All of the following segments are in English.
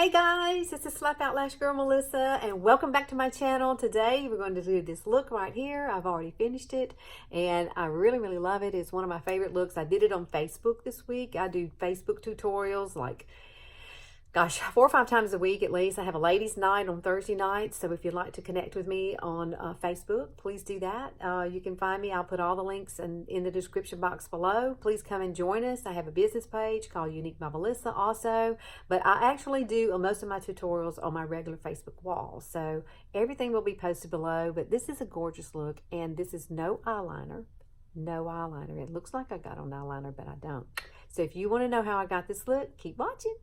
Hey guys, it's the Slap Out Lash Girl Melissa, and welcome back to my channel. Today we're going to do this look right here. I've already finished it and I really love it. It's one of my favorite looks. I did it on Facebook this week. I do Facebook tutorials like, gosh, 4 or 5 times a week at least. I have a ladies night on Thursday nights, so if you'd like to connect with me on Facebook, please do that. You can find me. I'll put all the links in the description box below. Please come and join us. I have a business page called Younique by Melissa also, but I actually do most of my tutorials on my regular Facebook wall, so everything will be posted below. But this is a gorgeous look, and this is no eyeliner. No eyeliner. It looks like I got on eyeliner, but I don't. So if you want to know how I got this look, keep watching.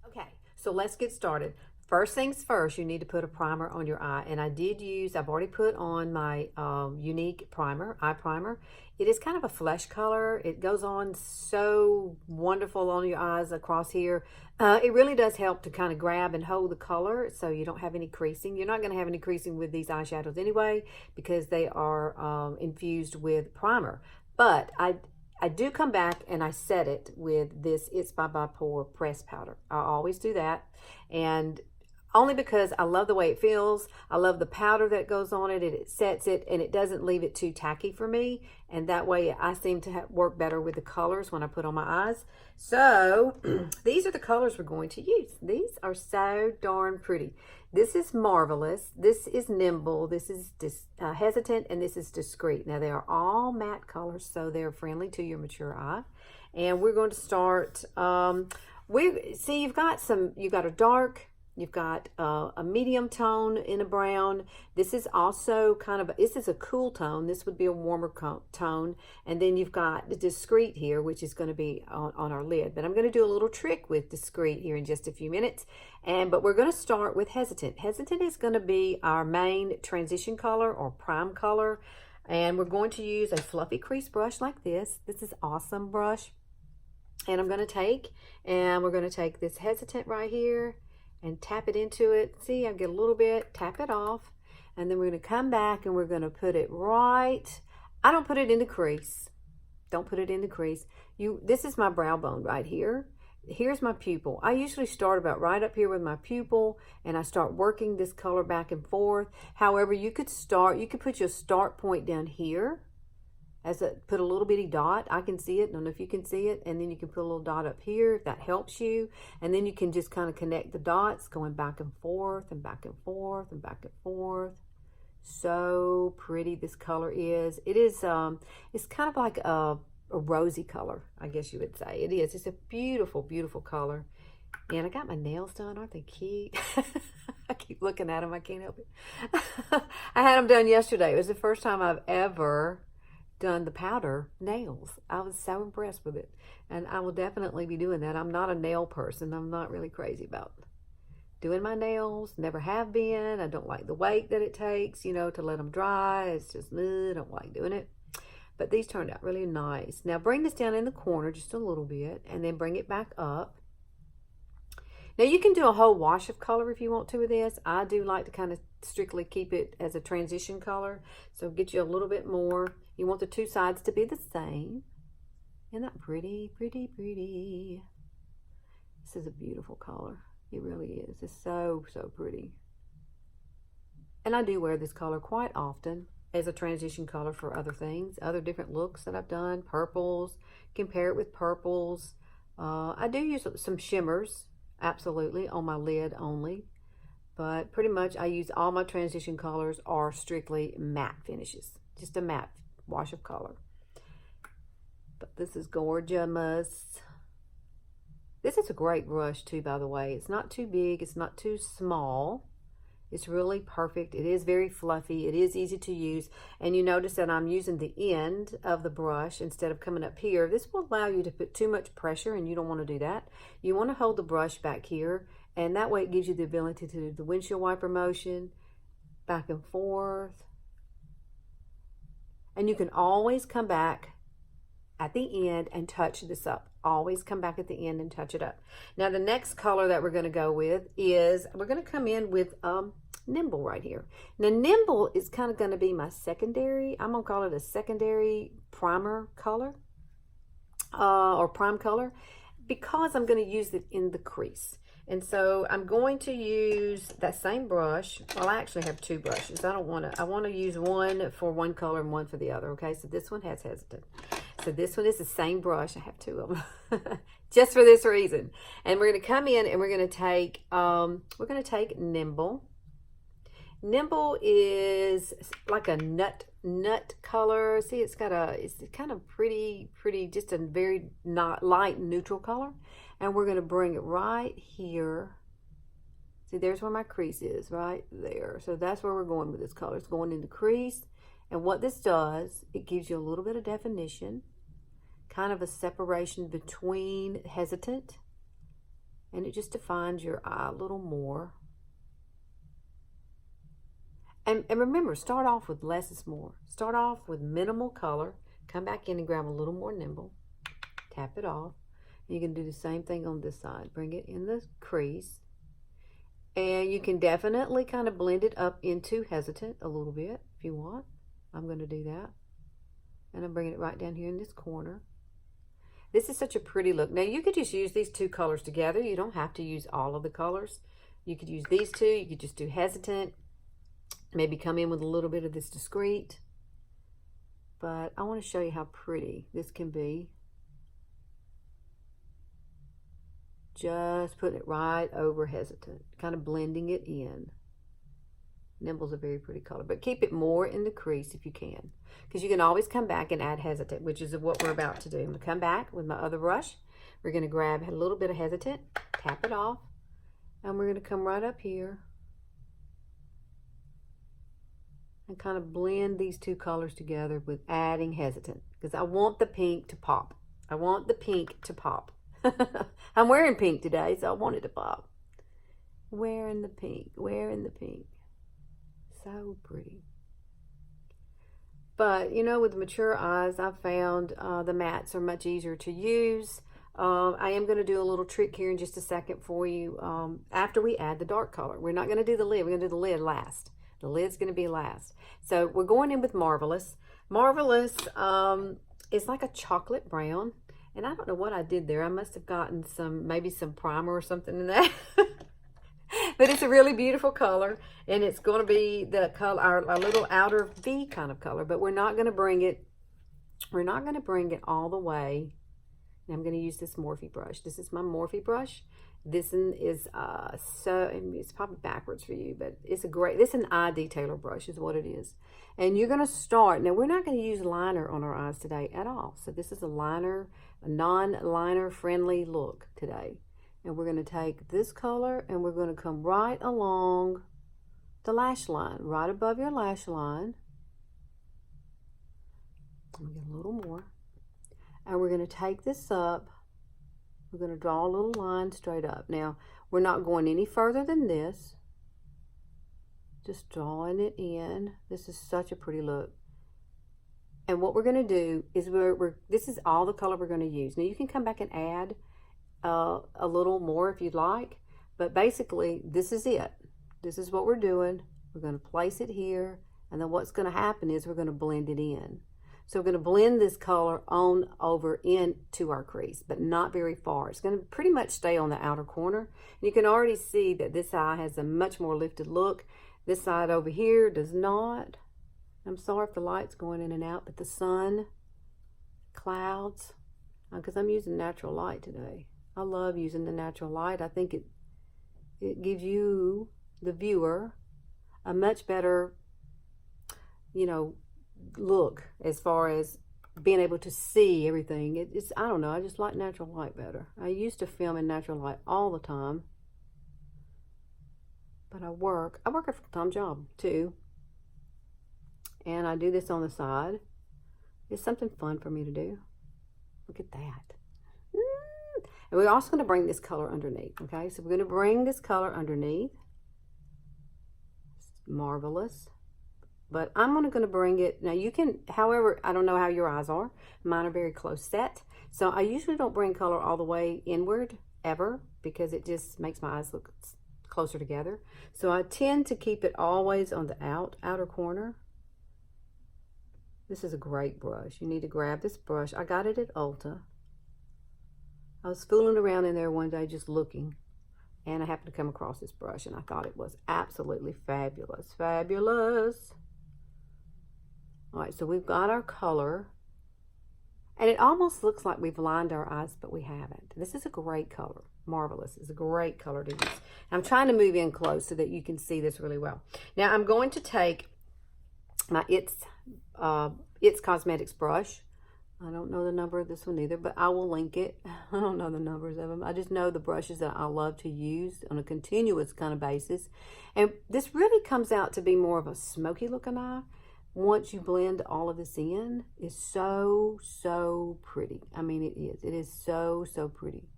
Okay, so let's get started. First things first, you need to put a primer on your eye. And I've already put on my Younique primer, eye primer. It is kind of a flesh color. It goes on so wonderful on your eyes across here. It really does help to kind of grab and hold the color so you don't have any creasing. You're not going to have any creasing with these eyeshadows anyway because they are infused with primer. But I do come back and I set it with this It's by Pore press powder. I always do that, and only because I love the way it feels. I love the powder that goes on it, and it sets it, and it doesn't leave it too tacky for me, and that way I seem to work better with the colors when I put on my eyes. So these are the colors we're going to use. These are so darn pretty. This is Marvelous, this is Nimble, this is Hesitant, and this is Discreet. Now they are all matte colors, so they're friendly to your mature eye. And we're going to start, you've got a dark, you've got a medium tone in a brown. This is also this is a cool tone. This would be a warmer tone. And then you've got the Discreet here, which is going to be on our lid. But I'm going to do a little trick with Discreet here in just a few minutes. But we're going to start with Hesitant. Hesitant is going to be our main transition color or prime color. And we're going to use a fluffy crease brush like this. This is awesome brush. And we're going to take this Hesitant right here and tap it into it. See, I get a little bit, tap it off, and then we're going to come back and we're going to put it right. I don't put it in the crease. Don't put it in the crease. This is my brow bone right here. Here's my pupil. I usually start about right up here with my pupil, and I start working this color back and forth. However, you could put your start point down here. Put a little bitty dot. I can see it. I don't know if you can see it. And then you can put a little dot up here if that helps you. And then you can just kind of connect the dots going back and forth and back and forth and back and forth. So pretty this color is. It is, it's kind of like a rosy color, I guess you would say. It is. It's a beautiful, beautiful color. And I got my nails done. Aren't they cute? I keep looking at them. I can't help it. I had them done yesterday. It was the first time I've ever done the powder nails. I was so impressed with it, and I will definitely be doing that. I'm not a nail person. I'm not really crazy about doing my nails, never have been. I don't like the weight that it takes, to let them dry. It's just, I don't like doing it. But these turned out really nice. Now bring this down in the corner just a little bit, and then bring it back up. Now you can do a whole wash of color if you want to with this. I do like to kind of strictly keep it as a transition color, so get you a little bit more. You want the two sides to be the same. Isn't that pretty, pretty, pretty? This is a beautiful color. It really is. It's so, so pretty. And I do wear this color quite often as a transition color for other things, other different looks that I've done. Purples, compare it with purples. I do use some shimmers, absolutely, on my lid only. But pretty much I use all my transition colors are strictly matte finishes. Just a matte wash of color. But this is gorgeous. This is a great brush too, by the way. It's not too big. It's not too small. It's really perfect. It is very fluffy. It is easy to use. And you notice that I'm using the end of the brush instead of coming up here. This will allow you to put too much pressure, and you don't want to do that. You want to hold the brush back here, and that way it gives you the ability to do the windshield wiper motion, back and forth. And you can always come back at the end and touch this up. Always come back at the end and touch it up. Now the next color that we're going to go with is, we're going to come in with Nimble right here. Now Nimble is kind of going to be my secondary, I'm going to call it a secondary primer color, or prime color, because I'm going to use it in the crease. And so I'm going to use that same brush. Well, I actually have two brushes. I want to use one for one color and one for the other. Okay, so this one has hesitant. So this one is the same brush. I have two of them just for this reason. And we're going to come in and we're going to take Nimble. Nimble is like a nut color. See, it's kind of pretty, just a very not light neutral color. And we're going to bring it right here. See, there's where my crease is, right there. So that's where we're going with this color. It's going in the crease. And what this does, it gives you a little bit of definition, kind of a separation between hesitant, and it just defines your eye a little more. And remember, start off with less is more. Start off with minimal color. Come back in and grab a little more Nimble. Tap it off. And you can do the same thing on this side. Bring it in the crease. And you can definitely kind of blend it up into hesitant a little bit if you want. I'm going to do that. And I'm bringing it right down here in this corner. This is such a pretty look. Now, you could just use these two colors together. You don't have to use all of the colors. You could use these two. You could just do hesitant. Maybe come in with a little bit of this discreet. But I want to show you how pretty this can be. Just putting it right over hesitant, kind of blending it in. Nimble's a very pretty color, but keep it more in the crease if you can, because you can always come back and add hesitant, which is what we're about to do. I'm going to come back with my other brush. We're going to grab a little bit of hesitant, tap it off, and we're going to come right up here and kind of blend these two colors together with adding hesitant, because I want the pink to pop. I want the pink to pop. I'm wearing pink today, so I want it to pop. Wearing the pink, wearing the pink. So pretty. But, you know, with mature eyes, I've found the mattes are much easier to use. I am going to do a little trick here in just a second for you after we add the dark color. We're not going to do the lid. We're going to do the lid last. The lid's going to be last. So we're going in with Marvelous. Marvelous is like a chocolate brown. And I don't know what I did there. I must have gotten maybe some primer or something in that. But it's a really beautiful color. And it's going to be the color, our little outer V kind of color. But we're not going to bring it all the way. And I'm going to use this Morphe brush. This is my Morphe brush. This one is it's probably backwards for you, but it's an eye detailer brush is what it is. And you're going to start, now we're not going to use liner on our eyes today at all. So this is a non-liner friendly look today. And we're going to take this color and we're going to come right along the lash line, right above your lash line. Let me get a little more. And we're going to take this up. We're going to draw a little line straight up. Now, we're not going any further than this. Just drawing it in. This is such a pretty look. And what we're going to do is this is all the color we're going to use. Now, you can come back and add a little more if you'd like. But basically, this is it. This is what we're doing. We're going to place it here. And then what's going to happen is we're going to blend it in. So we're going to blend this color on over into our crease, but not very far. It's going to pretty much stay on the outer corner. And you can already see that this eye has a much more lifted look. This side over here does not. I'm sorry if the light's going in and out, but the sun, clouds, because I'm using natural light today. I love using the natural light. I think it gives you, the viewer, a much better, look as far as being able to see everything. I don't know, I just like natural light better. I used to film in natural light all the time, but I work a full-time job too, and I do this on the side. It's something fun for me to do. Look at that. And we're also going to bring this color underneath. Okay, so we're going to bring this color underneath. Marvelous. But I'm going to bring it, now you can, however, I don't know how your eyes are. Mine are very close set. So I usually don't bring color all the way inward, ever, because it just makes my eyes look closer together. So I tend to keep it always on the outer corner. This is a great brush. You need to grab this brush. I got it at Ulta. I was fooling around in there one day just looking And I happened to come across this brush, and I thought it was absolutely fabulous. Fabulous. All right, so we've got our color. And it almost looks like we've lined our eyes, but we haven't. This is a great color. Marvelous. It's a great color to use. I'm trying to move in close so that you can see this really well. Now, I'm going to take my It's Cosmetics brush. I don't know the number of this one either, but I will link it. I don't know the numbers of them. I just know the brushes that I love to use on a continuous kind of basis. And this really comes out to be more of a smoky looking eye. Once you blend all of this in, it's so, so pretty. I mean, it is. It is so, so pretty.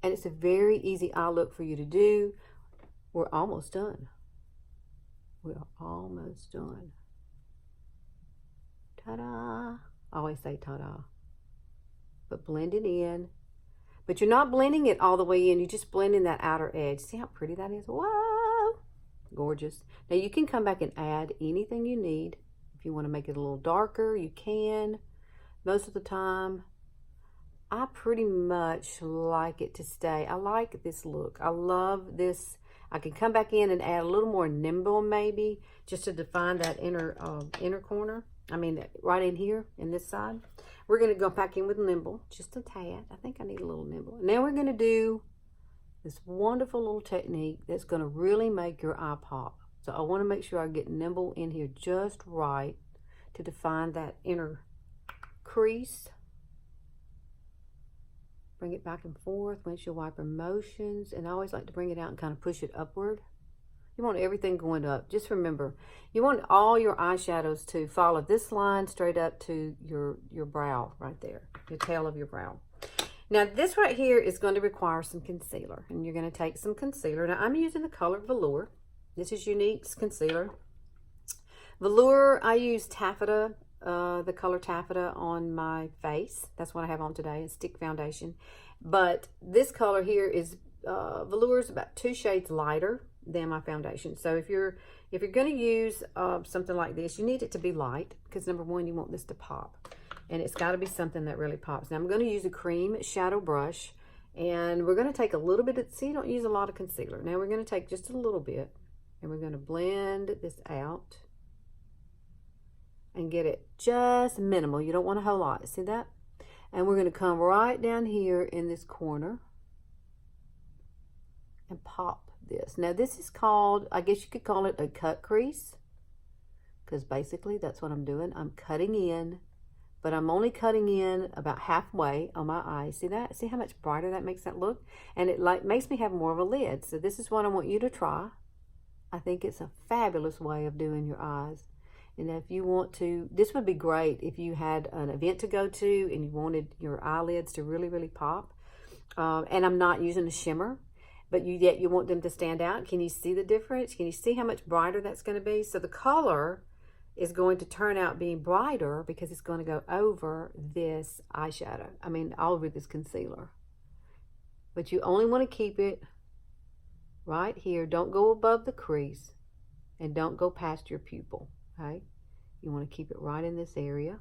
And it's a very easy eye look for you to do. We're almost done. We're almost done. Ta-da. I always say ta-da. But blend it in. But you're not blending it all the way in. You're just blending that outer edge. See how pretty that is? Whoa! Gorgeous. Now you can come back and add anything you need. If you want to make it a little darker, you can. Most of the time, I pretty much like it to stay. I like this look. I love this. I can come back in and add a little more nimble maybe, just to define that inner corner. I mean, right in here, in this side. We're going to go back in with nimble, just a tad. I think I need a little nimble. Now we're going to do this wonderful little technique that's going to really make your eye pop. So I want to make sure I get nimble in here just right to define that inner crease. Bring it back and forth, windshield wiper motions, and I always like to bring it out and kind of push it upward. You want everything going up. Just remember, you want all your eyeshadows to follow this line straight up to your brow right there, your tail of your brow. Now this right here is going to require some concealer, and you're going to take some concealer. Now I'm using the color Velour. This is Younique's concealer. Velour, I use taffeta, the color taffeta on my face. That's what I have on today, a stick foundation. But this color here is, Velour is about 2 shades lighter than my foundation. So if you're going to use something like this, you need it to be light, because number one, you want this to pop. And it's got to be something that really pops. Now I'm going to use a cream shadow brush, and we're going to take a little bit of, see, don't use a lot of concealer. Now we're going to take just a little bit, and we're going to blend this out and get it just minimal. You don't want a whole lot. See that? And we're going to come right down here in this corner and pop this. Now this is called, I guess you could call it a cut crease, because basically that's what I'm doing. I'm cutting in, but I'm only cutting in about halfway on my eye. See that? See how much brighter that makes that look? And it like makes me have more of a lid. So this is what I want you to try. I think it's a fabulous way of doing your eyes. And if you want to, this would be great if you had an event to go to and you wanted your eyelids to really, really pop. And I'm not using a shimmer, but yet you want them to stand out. Can you see the difference? Can you see how much brighter that's going to be? So the color is going to turn out being brighter because it's going to go over this eyeshadow. I mean, over this concealer. But you only want to keep it right here. Don't go above the crease, and don't go past your pupil. Okay, you want to keep it right in this area,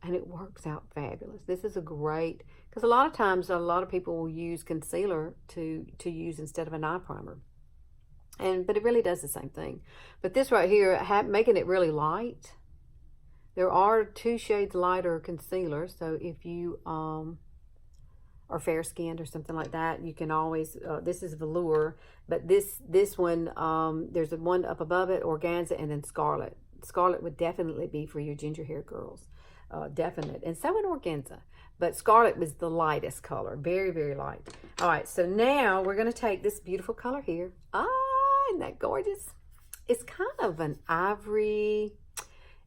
and it works out fabulous. This is a great, because a lot of times a lot of people will use concealer to use instead of an eye primer, but it really does the same thing. But this right here, making it really light. There are 2 shades lighter concealer, so if you or fair skinned or something like that, you can always, this is Velour, but this one, there's one up above it, Organza, and then Scarlet. Scarlet would definitely be for your ginger hair girls, definite, and so would Organza, but Scarlet was the lightest color, very, very light. All right, so now we're going to take this beautiful color here. Isn't that gorgeous? It's kind of an ivory,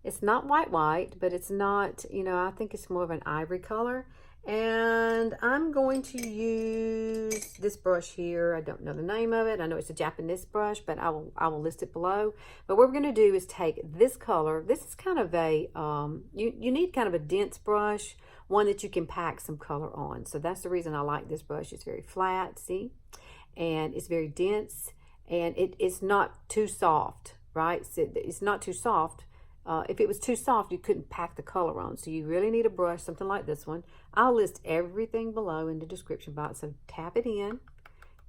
it's not white, but it's not, you know, I think it's more of an ivory color. And I'm going to use this brush here. I don't know the name of it. I know it's a Japanese brush, but I will list it below. But what we're going to do is take this color. This is kind of a, you need kind of a dense brush, one that you can pack some color on. So that's the reason I like this brush. It's very flat, see? And it's very dense, and it's not too soft, right? So it's not too soft. If it was too soft, you couldn't pack the color on. So you really need a brush, something like this one. I'll list everything below in the description box, so tap it in.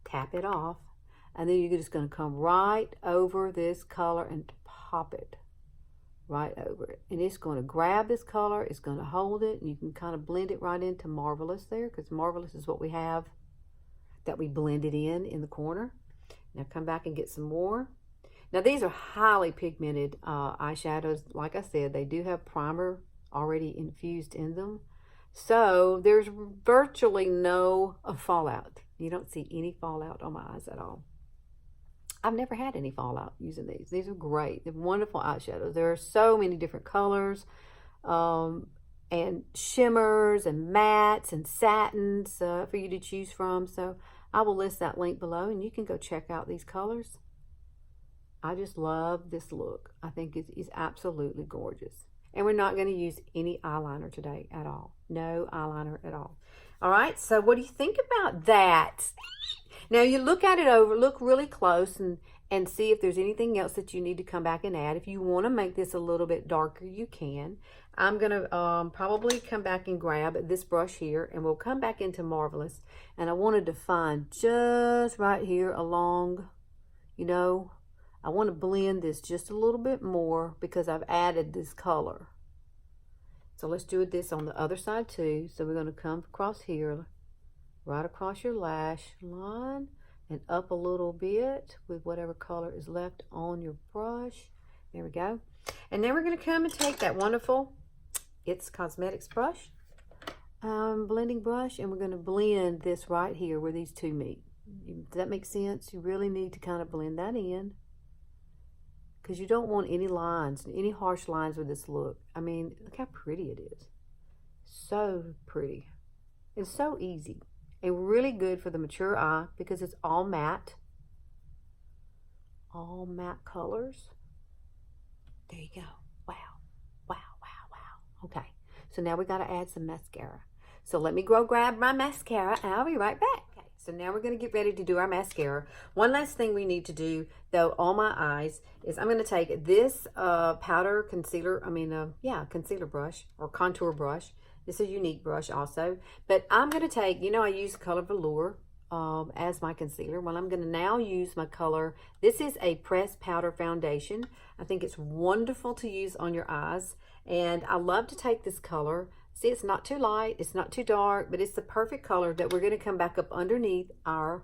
tap it off, and then you're just going to come right over this color and pop it right over it. And it's going to grab this color, it's going to hold it, and you can kind of blend it right into Marvelous there, because Marvelous is what we have that we blended in the corner. Now come back and get some more. Now these are highly pigmented eyeshadows. Like I said, they do have primer already infused in them. So there's virtually no fallout. You don't see any fallout on my eyes at all. I've never had any fallout using these. These are great. They're wonderful eyeshadows. There are so many different colors and shimmers and mattes and satins for you to choose from. So I will list that link below, and you can go check out these colors. I just love this look. I think it's absolutely gorgeous. And we're not going to use any eyeliner today at all. No eyeliner at all. All right, so what do you think about that? Now you look at it over, look really close and see if there's anything else that you need to come back and add. If you want to make this a little bit darker, you can. I'm going to probably come back and grab this brush here, and we'll come back into Marvelous. And I wanted to find just right here along, you know, I want to blend this just a little bit more because I've added this color. So let's do this on the other side too. So we're going to come across here, right across your lash line, and up a little bit with whatever color is left on your brush. There we go. And then we're going to come and take that wonderful It's Cosmetics brush, blending brush, and we're going to blend this right here where these two meet. Does that make sense? You really need to kind of blend that in, because you don't want any lines, any harsh lines with this look. I mean, look how pretty it is. So pretty. It's so easy and really good for the mature eye because it's all matte. All matte colors. There you go. Wow. Wow, wow, wow. Okay, so now we got to add some mascara. So let me go grab my mascara and I'll be right back. Okay, so now we're going to get ready to do our mascara. One last thing we need to do, though, on my eyes is I'm going to take this powder concealer, concealer brush or contour brush. This is a Younique brush also. But I'm going to take, you know, I use color Velour as my concealer. Well, I'm going to now use my color. This is a pressed powder foundation. I think it's wonderful to use on your eyes. And I love to take this color. See, it's not too light, it's not too dark, but it's the perfect color that we're going to come back up underneath our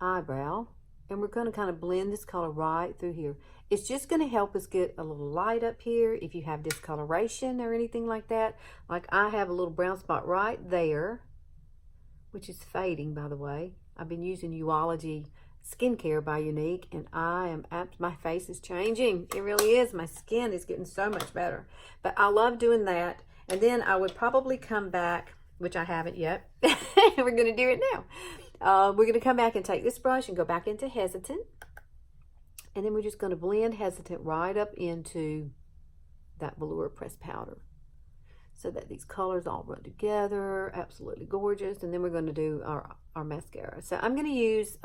eyebrow. And we're going to kind of blend this color right through here. It's just going to help us get a little light up here. If you have discoloration or anything like that, like I have a little brown spot right there, which is fading, by the way. I've been using Uology Skincare by Younique, and my face is changing. It really is. My skin is getting so much better. But I love doing that. And then I would probably come back, which I haven't yet. We're going to do it now. We're going to come back and take this brush and go back into Hesitant. And then we're just going to blend Hesitant right up into that Velour pressed powder, so that these colors all run together. Absolutely gorgeous. And then we're going to do our mascara. So I'm going to use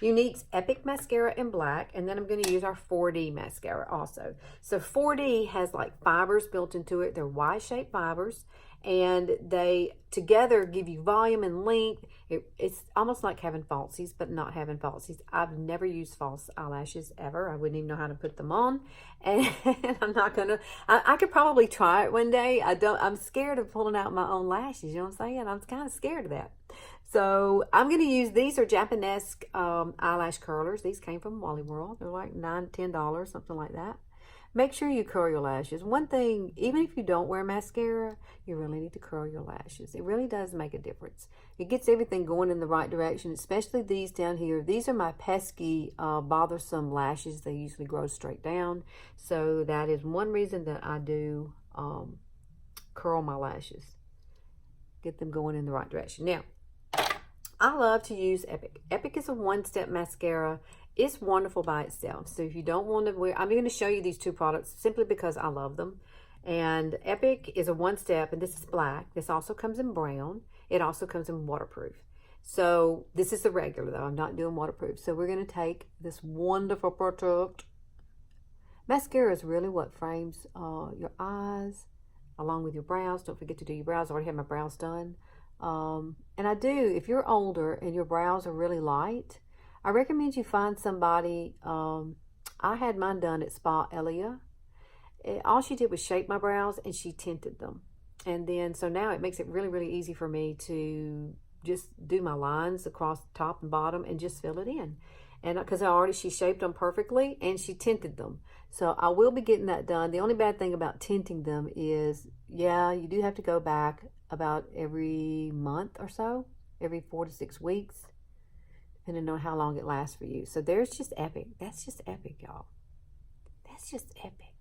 Younique's Epic Mascara in black, and then I'm going to use our 4D mascara also. So 4D has like fibers built into it. They're Y-shaped fibers, and they together give you volume and length. It's almost like having falsies, but not having falsies. I've never used false eyelashes ever. I wouldn't even know how to put them on, and I'm not gonna. I could probably try it one day. I'm scared of pulling out my own lashes. You know what I'm saying? I'm kind of scared of that. So I'm going to use, these are Japanese eyelash curlers. These came from Wally World. They're like $9 to $10, something like that. Make sure you curl your lashes. One thing, even if you don't wear mascara, you really need to curl your lashes. It really does make a difference. It gets everything going in the right direction, especially these down here. These are my pesky, bothersome lashes. They usually grow straight down. So that is one reason that I do curl my lashes. Get them going in the right direction. Now, I love to use Epic. Epic is a one-step mascara. It's wonderful by itself. So if you don't want to wear, I'm going to show you these two products simply because I love them. And Epic is a one-step, and this is black. This also comes in brown. It also comes in waterproof. So this is the regular, though. I'm not doing waterproof. So we're going to take this wonderful product. Mascara is really what frames your eyes along with your brows. Don't forget to do your brows. I already have my brows done. And I do, if you're older and your brows are really light, I recommend you find somebody. I had mine done at Spa Elia. All she did was shape my brows and she tinted them. And then, so now it makes it really, really easy for me to just do my lines across top and bottom and just fill it in. And because she shaped them perfectly and she tinted them. So I will be getting that done. The only bad thing about tinting them is, yeah, you do have to go back about every month or so, every 4 to 6 weeks, depending on how long it lasts for you. So there's just epic. That's just epic, y'all. That's just epic.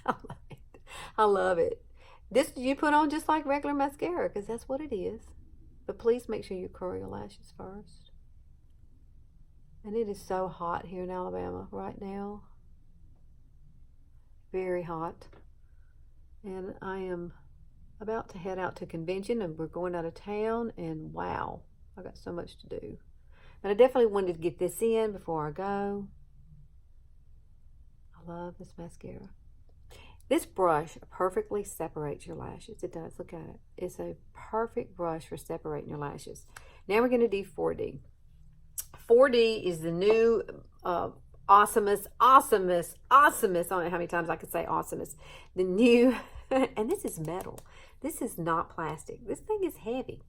I love it. I love it. This you put on just like regular mascara because that's what it is. But please make sure you curl your lashes first. And it is so hot here in Alabama right now. Very hot. And I am about to head out to convention and we're going out of town, and wow, I got so much to do. But I definitely wanted to get this in before I go. I love this mascara. This brush perfectly separates your lashes. It does. Look at it. It's a perfect brush for separating your lashes. Now we're going to do 4D. 4D is the new awesomest. I don't know how many times I could say awesomest. The new, and this is metal. This is not plastic. This thing is heavy.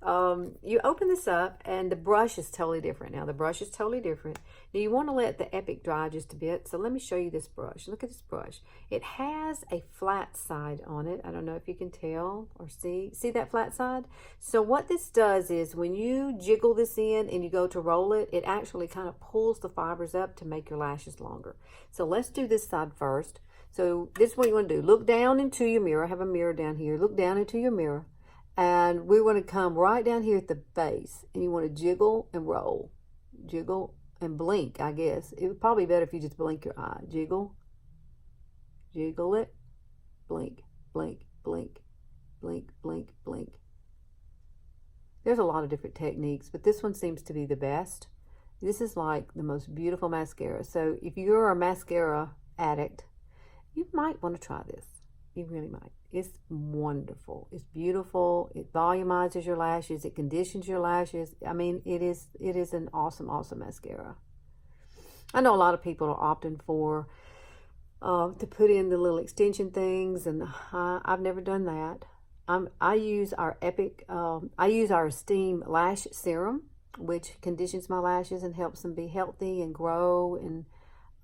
You open this up and the brush is totally different. Now the brush is totally different. Now you want to let the Epic dry just a bit. So let me show you this brush. Look at this brush. It has a flat side on it. I don't know if you can tell or see that flat side. So what this does is when you jiggle this in and you go to roll it, it actually kind of pulls the fibers up to make your lashes longer. So let's do this side first. So this is what you want to do. Look down into your mirror. I have a mirror down here. Look down into your mirror. And we want to come right down here at the base. And you want to jiggle and roll. Jiggle and blink, I guess. It would probably be better if you just blink your eye. Jiggle. Jiggle it. Blink. Blink. Blink. Blink. Blink. Blink. There's a lot of different techniques, but this one seems to be the best. This is like the most beautiful mascara. So if you're a mascara addict, you might want to try this. You really might. It's wonderful. It's beautiful. It volumizes your lashes. It conditions your lashes. I mean, it is an awesome, awesome mascara. I know a lot of people are opting for to put in the little extension things, and I've never done that. I use our Epic. I use our Esteem Lash Serum, which conditions my lashes and helps them be healthy and grow. And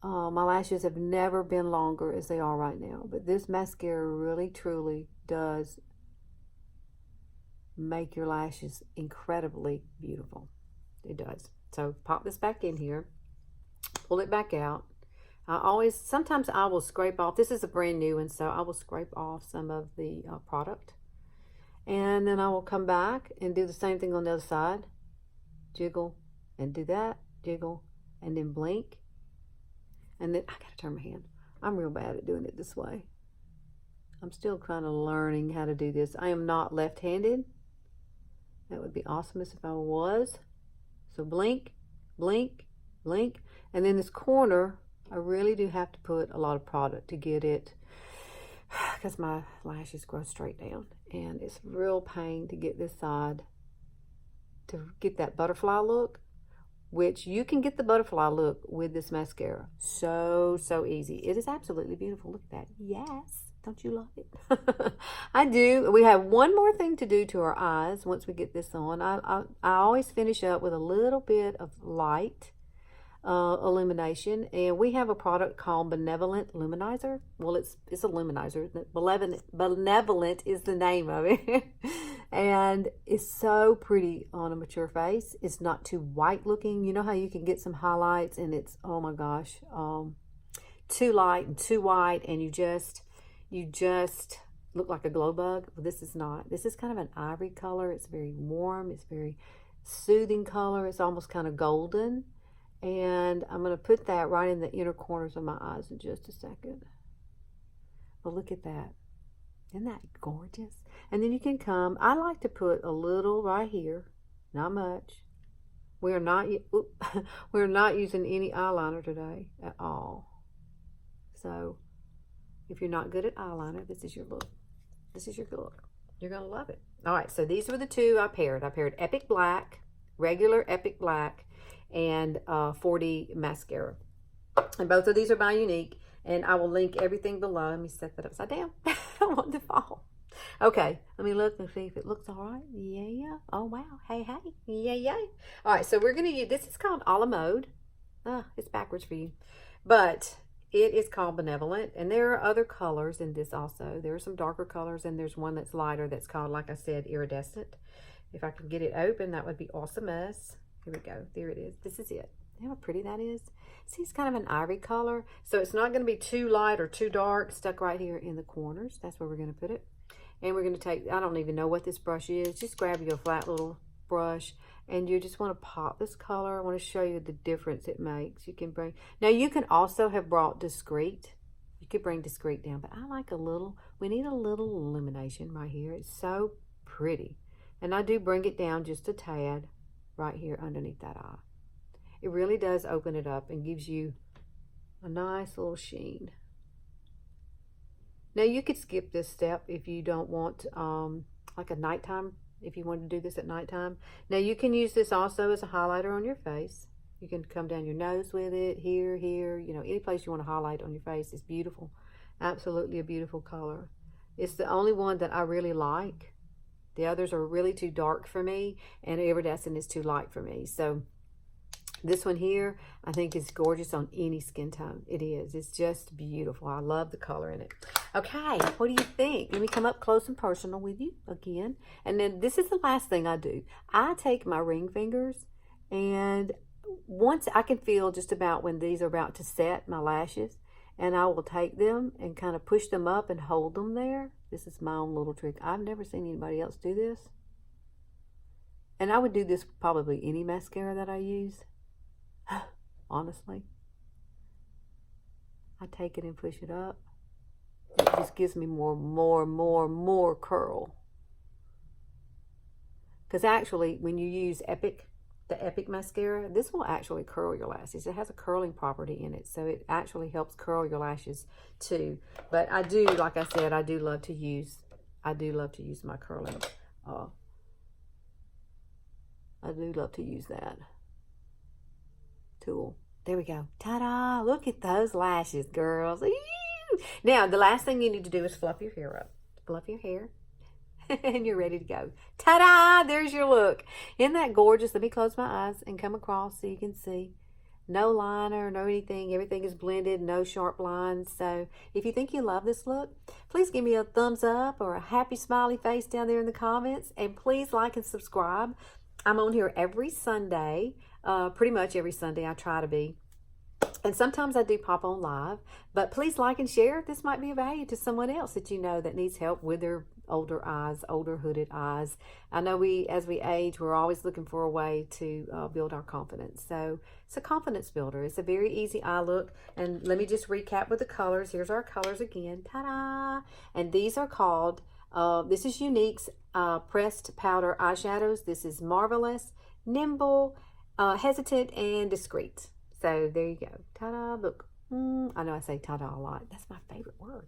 my lashes have never been longer as they are right now. But this mascara really, truly does make your lashes incredibly beautiful. It does. So pop this back in here. Pull it back out. Sometimes I will scrape off. This is a brand new one, so I will scrape off some of the product. And then I will come back and do the same thing on the other side. Jiggle and do that. Jiggle and then blink. And then I gotta turn my hand. I'm real bad at doing it this way. I'm still kind of learning how to do this. I am not left-handed. That would be awesome if I was. So blink, blink, blink. And then this corner, I really do have to put a lot of product to get it, because my lashes grow straight down. And it's a real pain to get this side to get that butterfly look, which you can get the butterfly look with this mascara. So easy. It is absolutely beautiful. Look at that. Yes. Don't you love it? I do. We have one more thing to do to our eyes once we get this on. I always finish up with a little bit of light illumination, and we have a product called Benevolent Luminizer. Well, it's a luminizer. Benevolent is the name of it. And it's so pretty on a mature face. It's not too white looking. You know how you can get some highlights and it's, oh my gosh, too light and too white, and you just look like a glow bug. Well, this is not. This is kind of an ivory color. It's very warm. It's very soothing color. It's almost kind of golden. And I'm going to put that right in the inner corners of my eyes in just a second. But look at that. Isn't that gorgeous? And then you can come. I like to put a little right here. Not much. We're not using any eyeliner today at all. So if you're not good at eyeliner, this is your look. This is your look. You're going to love it. All right, so these were the two I paired. I paired Epic Black, regular Epic Black, and 40 mascara. And both of these are by Younique. And I will link everything below. Let me set that upside down. I don't want it to fall. Okay, let me look and see if it looks all right. Yeah. Oh, wow. Hey. Yay. All right, so we're going to use, this is called a la mode. It's backwards for you. But it is called Benevolent. And there are other colors in this also. There are some darker colors, and there's one that's lighter that's called, like I said, Iridescent. If I can get it open, that would be awesome-ess. Here we go. There it is. This is it. See how pretty that is? See, it's kind of an ivory color. So it's not going to be too light or too dark, stuck right here in the corners. That's where we're going to put it. And we're going to take, I don't even know what this brush is. Just grab your flat little brush, and you just want to pop this color. I want to show you the difference it makes. You can bring, now you can also have brought Discreet. You could bring Discreet down, but I like a little, we need a little illumination right here. It's so pretty. And I do bring it down just a tad right here underneath that eye. It really does open it up and gives you a nice little sheen. Now you could skip this step if you don't want like a nighttime, if you want to do this at nighttime. Now you can use this also as a highlighter on your face. You can come down your nose with it, here, you know, any place you want to highlight on your face. It's beautiful. Absolutely a beautiful color. It's the only one that I really like. The others are really too dark for me, and Iridescent is too light for me. So this one here, I think is gorgeous on any skin tone. It is. It's just beautiful. I love the color in it. Okay, what do you think? Let me come up close and personal with you again. And then this is the last thing I do. I take my ring fingers, and once I can feel just about when these are about to set, my lashes, and I will take them and kind of push them up and hold them there. This is my own little trick. I've never seen anybody else do this. And I would do this with probably any mascara that I use. Honestly. I take it and push it up. It just gives me more curl. Because actually, when you use the Epic mascara, this will actually curl your lashes. It has a curling property in it, so it actually helps curl your lashes too. But I do, like I said, I do love to use my curling. I do love to use that tool. There we go. Ta-da! Look at those lashes, girls. Ew. Now, the last thing you need to do is fluff your hair up. Fluff your hair. And you're ready to go. Ta-da! There's your look. Isn't that gorgeous? Let me close my eyes and come across so you can see. No liner, no anything. Everything is blended, no sharp lines. So if you think you love this look, please give me a thumbs up or a happy smiley face down there in the comments. And please like and subscribe. I'm on here every Sunday. Pretty much every Sunday I try to be. And sometimes I do pop on live. But please like and share. This might be of value to someone else that you know that needs help with their older eyes, older hooded eyes. I know as we age, we're always looking for a way to build our confidence. So it's a confidence builder. It's a very easy eye look. And let me just recap with the colors. Here's our colors again. Ta-da! And these are called, this is Younique's pressed powder eyeshadows. This is Marvelous, Nimble, Hesitant, and Discreet. So there you go. Ta-da! Look. I know I say ta-da a lot. That's my favorite word.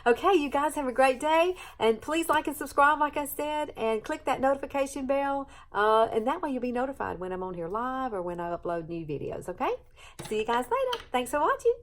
Okay, you guys have a great day, and please like and subscribe like I said, and click that notification bell, and that way you'll be notified when I'm on here live or when I upload new videos. Okay, see you guys later. Thanks for watching.